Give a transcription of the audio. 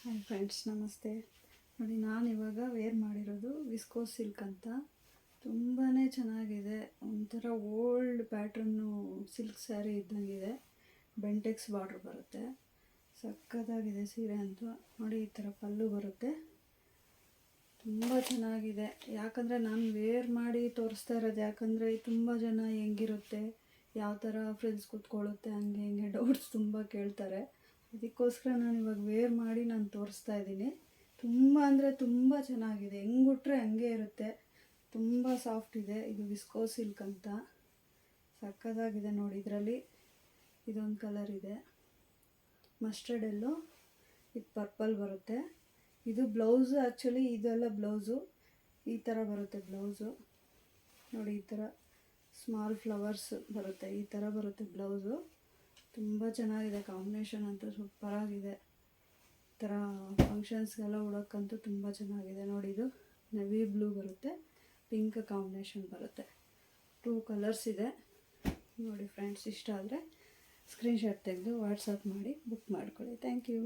Hi friends, ನಮಸ್ತೆ. ನೋಡಿ, ನಾನು ಇವಾಗ ವೇರ್ ಮಾಡಿರೋದು ವಿಸ್ಕೋಸ್ ಸಿಲ್ಕ್ ಅಂತ. ತುಂಬಾ ಚೆನ್ನಾಗಿದೆ. ಒಂಥರ ಓಲ್ಡ್ ಪ್ಯಾಟ್ರನ್ನು ಸಿಲ್ಕ್ ಸ್ಯಾರಿ ಇದ್ದಂಗಿದೆ. ಬೆಂಟೆಕ್ಸ್ ಬಾರ್ಡ್ರ್ ಬರುತ್ತೆ. ಸಕ್ಕತ್ತಾಗಿದೆ ಸೀರೆ ಅಂತೂ. ನೋಡಿ, ಈ ಥರ ಪಲ್ಲು ಬರುತ್ತೆ. ತುಂಬ ಚೆನ್ನಾಗಿದೆ. ಯಾಕಂದರೆ ನಾನು ವೇರ್ ಮಾಡಿ ತೋರಿಸ್ತಾ ಇರೋದು, ಯಾಕಂದರೆ ತುಂಬ ಜನ ಹೆಂಗಿರುತ್ತೆ, ಯಾವ ಥರ ಫ್ರಿಲ್ಸ್ ಕೂತ್ಕೊಳ್ಳುತ್ತೆ, ಹಂಗೆ ಹಿಂಗೆ ಡೌಟ್ಸ್ ತುಂಬ ಕೇಳ್ತಾರೆ. ಅದಕ್ಕೋಸ್ಕರ ನಾನು ಇವಾಗ ವೇರ್ ಮಾಡಿ ನಾನು ತೋರಿಸ್ತಾ ಇದ್ದೀನಿ. ತುಂಬ ಅಂದರೆ ತುಂಬ ಚೆನ್ನಾಗಿದೆ. ಹೆಂಗೆ ಉಟ್ರೆ ಹಂಗೆ ಇರುತ್ತೆ. ತುಂಬ ಸಾಫ್ಟ್ ಇದೆ. ಇದು ವಿಸ್ಕೋ ಸಿಲ್ಕ್ ಅಂತ. ಸಕ್ಕತ್ತಾಗಿದೆ ನೋಡಿ. ಇದರಲ್ಲಿ ಇದೊಂದು ಕಲರ್ ಇದೆ, ಮಸ್ಟರ್ಡ್ ಎಲ್ಲೋ, ಇದು ಪರ್ಪಲ್ ಬರುತ್ತೆ. ಇದು ಬ್ಲೌಸು. ಆ್ಯಕ್ಚುಲಿ ಇದೆಲ್ಲ ಬ್ಲೌಸು ಈ ಥರ ಬರುತ್ತೆ. ಬ್ಲೌಸು ನೋಡಿ, ಈ ಥರ ಸ್ಮಾಲ್ ಫ್ಲವರ್ಸ್ ಬರುತ್ತೆ. ಈ ಥರ ಬರುತ್ತೆ ಬ್ಲೌಸು. ತುಂಬ ಚೆನ್ನಾಗಿದೆ. ಕಾಂಬಿನೇಷನ್ ಅಂತೂ ಸೂಪರಾಗಿದೆ. ಈ ಥರ ಫಂಕ್ಷನ್ಸ್ಗೆಲ್ಲ ಉಡೋಕ್ಕಂತೂ ತುಂಬ ಚೆನ್ನಾಗಿದೆ. ನೋಡಿ, ಇದು ನೆವಿ ಬ್ಲೂ ಬರುತ್ತೆ, ಪಿಂಕ್ ಕಾಂಬಿನೇಷನ್ ಬರುತ್ತೆ. 2 ಕಲರ್ಸ್ ಇದೆ. ನೋಡಿ ಫ್ರೆಂಡ್ಸ್, ಇಷ್ಟ ಆದರೆ ಸ್ಕ್ರೀನ್ಶಾಟ್ ತೆಗೆದು ವಾಟ್ಸಪ್ ಮಾಡಿ ಬುಕ್ ಮಾಡ್ಕೊಳ್ಳಿ. Thank you.